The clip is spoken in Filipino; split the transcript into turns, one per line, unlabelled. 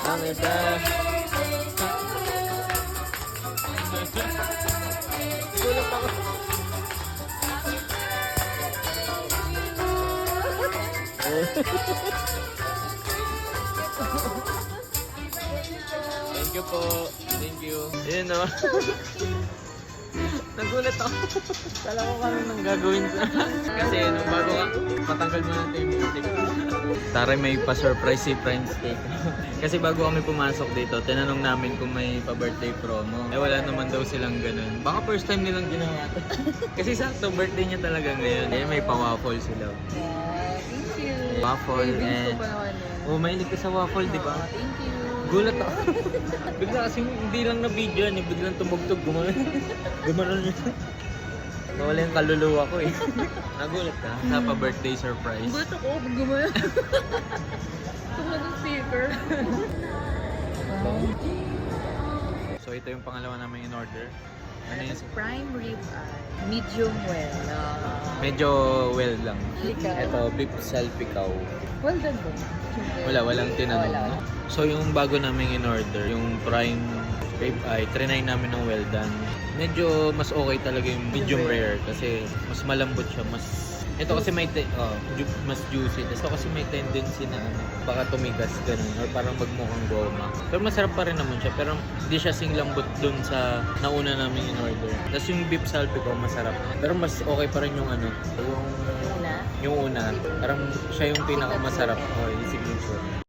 Ang ita. Gulat ako. Thank you po. Thank you. Ayun o. Nagulat ako. Kala ko kami nang gagawin sa... Kasi nung bago ka, patanggal mo natin yung music. Tara, may pa-surprise si Friends Cake. Kasi bago kami pumasok dito, tinanong namin kung may pa-birthday promo. Eh wala naman daw silang ganun. Baka first time nilang ginawa. Kasi sakto, birthday niya talaga ngayon. Eh may pa-waffle sila.
Thank you.
Waffle and... Oh, mahilig ka sa waffle, di ba?
Thank you.
Gulat ako. Bigla kasing hindi lang na video yan eh. Biglang tumugtog. Gumanon yun. Nawala yung kaluluwa ko eh. Nagulat ka sa pa-birthday surprise.
Gulat ako. Gumaya. Tungkol ng speaker.
So ito yung pangalawa namin in order. Ano yun?
Prime rib eye. Medium well.
Medyo well lang.
Ikaw.
Ito, beef salpikaw.
Well done ba?
Walang tinanong.
Wala.
No? So yung bago namin in order, yung prime rib eye, trinay namin ng well done. Medyo mas okay talaga yung medium rare kasi mas malambot siya, ito kasi may mas juicy. Ito kasi may tendency na baka tumigas ganun or parang magmukhang goma. Pero masarap pa rin naman siya, pero hindi siya sing lambot dun sa nauna namin in order. Tapos yung beef salpikaw masarap. Pero mas okay pa rin yung yung una. Parang siya yung pinakamasarap. Oh, yung signature.